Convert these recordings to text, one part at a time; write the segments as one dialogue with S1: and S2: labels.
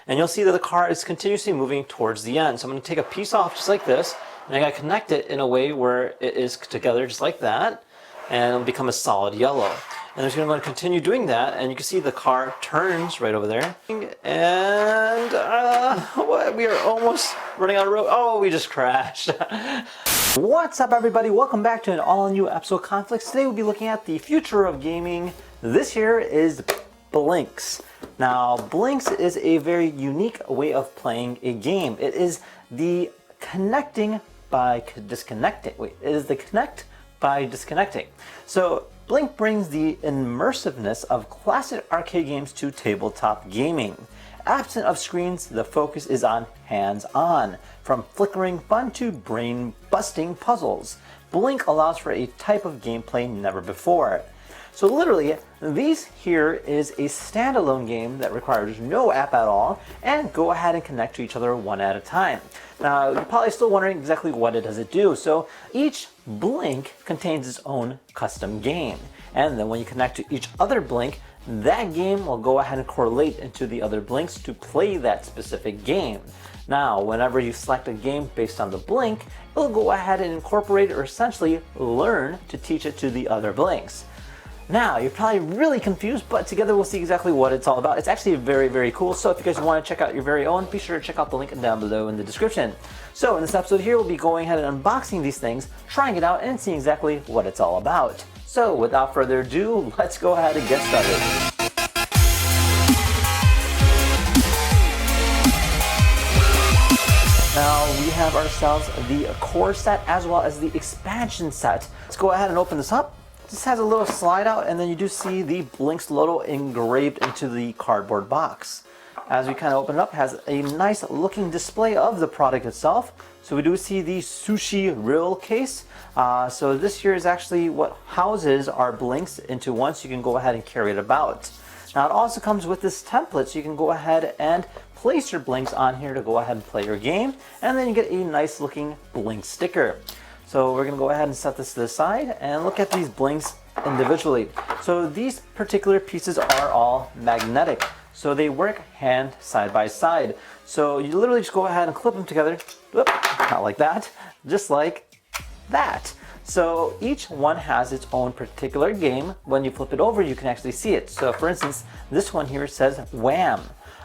S1: And you'll see that the car is continuously moving towards the end. So I'm going to take a piece off just like this, and I got to connect it in a way where it is together just like that, and it'll become a solid yellow. And I'm just going to continue doing that, and you can see the car turns right over there. And we are almost running out of road. Oh, we just crashed. What's up, everybody? Welcome back to an all-new episode of Conflicts. Today we'll be looking at the future of gaming. This here is BLINKS. Now, BLINKS is a very unique way of playing a game. It is the connecting by disconnecting. It is the connect by disconnecting. So Blink brings the immersiveness of classic arcade games to tabletop gaming. Absent of screens, the focus is on hands-on, from flickering fun to brain-busting puzzles. Blink allows for a type of gameplay never before. So literally, these here is a standalone game that requires no app at all, and go ahead and connect to each other one at a time. Now, you're probably still wondering exactly what does it do. So each Blink contains its own custom game. And then when you connect to each other Blink, that game will go ahead and correlate into the other Blinks to play that specific game. Now, whenever you select a game based on the Blink, it'll go ahead and incorporate or essentially learn to teach it to the other Blinks. Now, you're probably really confused, but together we'll see exactly what it's all about. It's actually very, very cool. So if you guys want to check out your very own, be sure to check out the link down below in the description. So in this episode here, we'll be going ahead and unboxing these things, trying it out, and seeing exactly what it's all about. So without further ado, let's go ahead and get started. Now we have ourselves the core set as well as the expansion set. Let's go ahead and open this up. This has a little slide out, and then you do see the BLINKS logo engraved into the cardboard box. As we kind of open it up, it has a nice looking display of the product itself. So we do see the sushi roll case. So this here is actually what houses our BLINKS into one, so you can go ahead and carry it about. Now it also comes with this template, so you can go ahead and place your BLINKS on here to go ahead and play your game, and then you get a nice looking BLINK sticker. So we're going to go ahead and set this to the side and look at these BLINKS individually. So these particular pieces are all magnetic. So they work hand side by side. So you literally just go ahead and clip them together. Whoop, not like that, just like that. So each one has its own particular game. When you flip it over, you can actually see it. So for instance, this one here says Wham!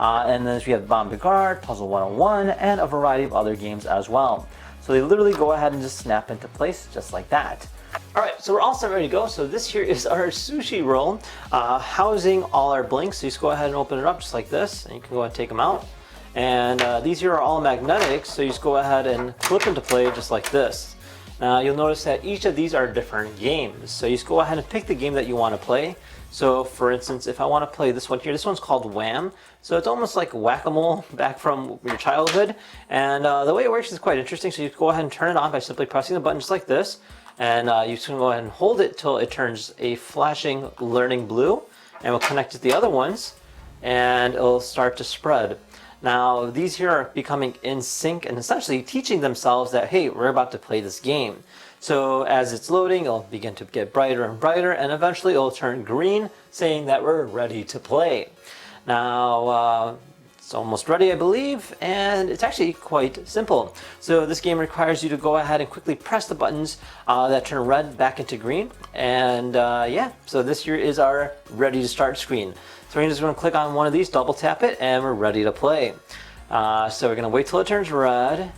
S1: And then we have Bomb Guard, Puzzle 101, and a variety of other games as well. So they literally go ahead and just snap into place just like that. Alright, so we're all set ready to go. So this here is our sushi roll, housing all our BLINKS. So you just go ahead and open it up just like this, and you can go ahead and take them out. And these here are all magnetic, so you just go ahead and clip into play just like this. Now you'll notice that each of these are different games. So you just go ahead and pick the game that you want to play. So for instance, if I want to play this one here, this one's called Wham! So it's almost like whack-a-mole back from your childhood. And the way it works is quite interesting. So you go ahead and turn it on by simply pressing the button just like this. And you can go ahead and hold it till it turns a flashing learning blue. And we'll connect it to the other ones, and it'll start to spread. Now these here are becoming in sync and essentially teaching themselves that, hey, we're about to play this game. So as it's loading, it'll begin to get brighter and brighter, and eventually it'll turn green, saying that we're ready to play. Now, it's almost ready, I believe, and it's actually quite simple. So this game requires you to go ahead and quickly press the buttons that turn red back into green. And yeah, so this here is our ready to start screen. So we're just going to click on one of these, double tap it, and we're ready to play. So we're going to wait till it turns red.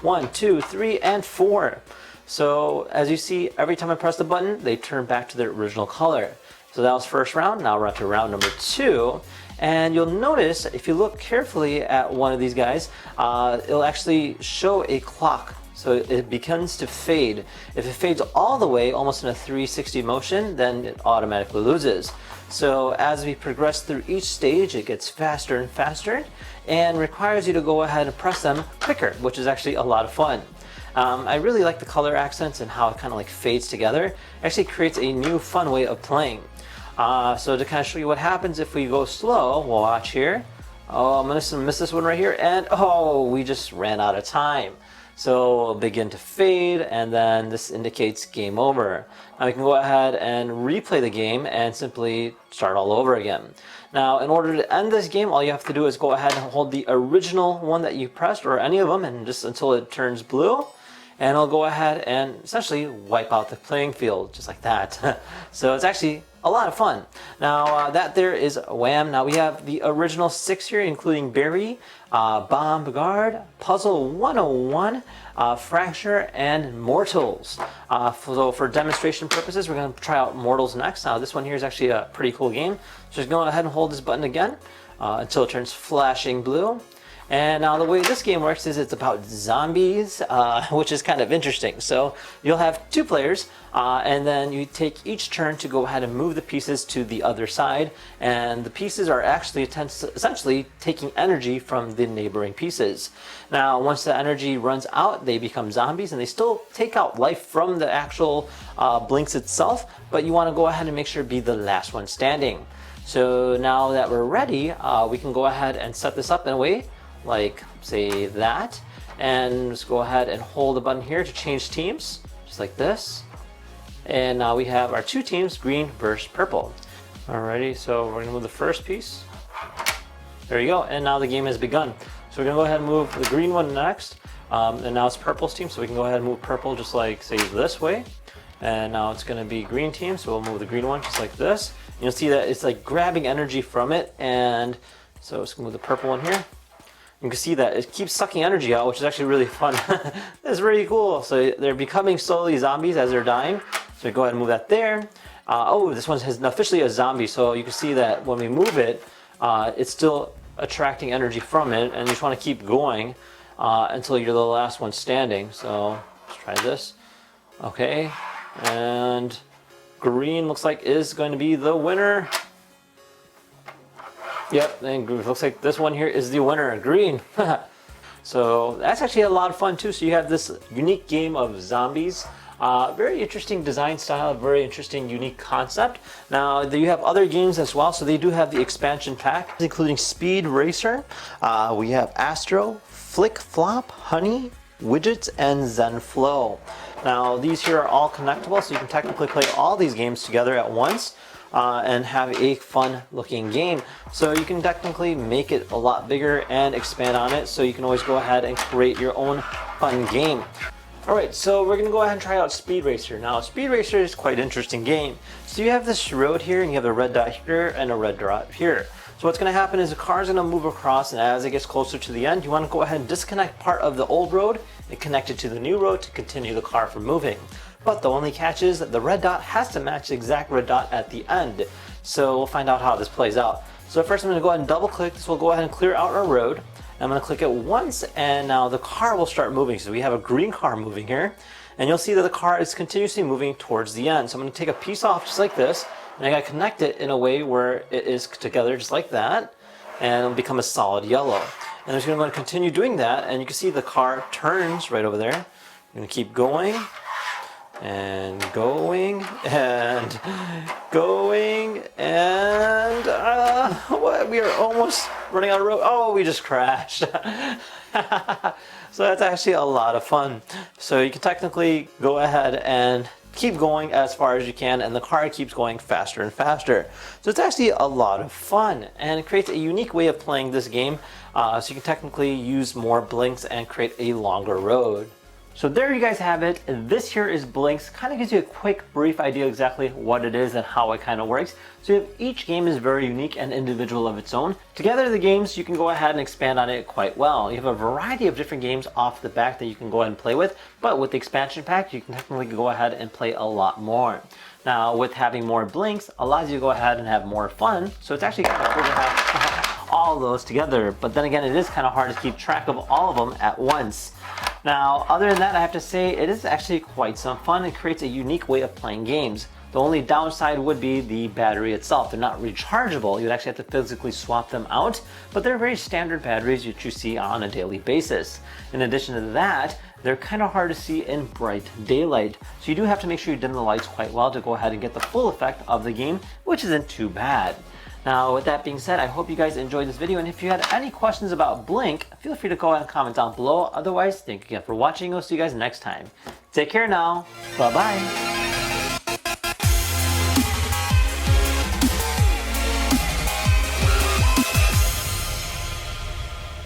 S1: 1, 2, 3, and 4. So as you see, every time I press the button, they turn back to their original color. So that was first round. Now we're on to round number 2. And you'll notice, if you look carefully at one of these guys, it'll actually show a clock. So it begins to fade. If it fades all the way, almost in a 360 motion, then it automatically loses. So as we progress through each stage, it gets faster and faster, and requires you to go ahead and press them quicker, which is actually a lot of fun. I really like the color accents and how it kind of like fades together. It actually creates a new fun way of playing. So to kind of show you what happens if we go slow, we'll watch here. Oh, I'm going to miss this one right here, and oh, we just ran out of time. So it'll begin to fade, and then this indicates game over. Now we can go ahead and replay the game and simply start all over again. Now, in order to end this game, all you have to do is go ahead and hold the original one that you pressed, or any of them, and just until it turns blue. And it'll go ahead and essentially wipe out the playing field, just like that. So it's actually a lot of fun. Now that there is Wham. Now we have the original 6 here, including Berry, Bombard, Puzzle 101, Fracture, and Mortals. So for demonstration purposes, we're going to try out Mortals next. Now this one here is actually a pretty cool game. So just go ahead and hold this button again until it turns flashing blue. And now the way this game works is it's about zombies, which is kind of interesting. So you'll have 2 players, and then you take each turn to go ahead and move the pieces to the other side. And the pieces are actually essentially taking energy from the neighboring pieces. Now once the energy runs out, they become zombies, and they still take out life from the actual Blinks itself, but you want to go ahead and make sure to be the last one standing. So now that we're ready, we can go ahead and set this up in a way like, say, that, and just go ahead and hold the button here to change teams, just like this. And now we have our 2 teams, green versus purple. Alrighty, so we're gonna move the first piece. There you go, and now the game has begun. So we're gonna go ahead and move the green one next, and now it's purple's team, so we can go ahead and move purple just like, say, this way. And now it's gonna be green team, so we'll move the green one just like this. And you'll see that it's like grabbing energy from it, and so it's gonna move the purple one here. You can see that it keeps sucking energy out, which is actually really fun. It's really cool. So they're becoming slowly zombies as they're dying. So we go ahead and move that there. Oh, this one is officially a zombie. So you can see that when we move it, it's still attracting energy from it. And you just want to keep going until you're the last one standing. So let's try this. Okay. And green looks like is going to be the winner. Yep, and it looks like this one here is the winner, green. So that's actually a lot of fun too. So you have this unique game of zombies. Very interesting design style, very interesting, unique concept. Now you have other games as well. So they do have the expansion pack, including Speed Racer. We have Astro, Flick Flop, Honey, Widgets, and Zen Flow. Now these here are all connectable, so you can technically play all these games together at once. And have a fun looking game. So you can technically make it a lot bigger and expand on it, so you can always go ahead and create your own fun game. Alright, so we're going to go ahead and try out Speed Racer. Now Speed Racer is quite an interesting game. So you have this road here, and you have the red dot here and a red dot here. So what's going to happen is the car is going to move across, and as it gets closer to the end, you want to go ahead and disconnect part of the old road and connect it to the new road to continue the car from moving. But the only catch is that the red dot has to match the exact red dot at the end. So we'll find out how this plays out. So first I'm going to go ahead and double click. This will go ahead and clear out our road. I'm going to click it once, and now the car will start moving. So we have a green car moving here, and you'll see that the car is continuously moving towards the end. So I'm going to take a piece off just like this, and I got to connect it in a way where it is together just like that, and it'll become a solid yellow. And I'm just going to continue doing that, and you can see the car turns right over there. I'm going to keep going. And going, and going, and what? We are almost running out of road. Oh, we just crashed. So that's actually a lot of fun. So you can technically go ahead and keep going as far as you can, and the car keeps going faster and faster. So it's actually a lot of fun, and it creates a unique way of playing this game. So you can technically use more blinks and create a longer road. So there you guys have it. This here is Blinks. Kind of gives you a quick, brief idea exactly what it is and how it kind of works. So you have, each game is very unique and individual of its own. Together the games, you can go ahead and expand on it quite well. You have a variety of different games off the back that you can go ahead and play with, but with the expansion pack, you can technically go ahead and play a lot more. Now, with having more Blinks, allows you to go ahead and have more fun. So it's actually kind of cool to have all those together. But then again, it is kind of hard to keep track of all of them at once. Now, other than that, I have to say it is actually quite some fun. It creates a unique way of playing games. The only downside would be the battery itself. They're not rechargeable. You'd actually have to physically swap them out, but they're very standard batteries that you see on a daily basis. In addition to that, they're kind of hard to see in bright daylight. So you do have to make sure you dim the lights quite well to go ahead and get the full effect of the game, which isn't too bad. Now, with that being said, I hope you guys enjoyed this video, and if you had any questions about Blink, feel free to go ahead and comment down below. Otherwise, thank you again for watching. We'll see you guys next time. Take care now. Bye-bye.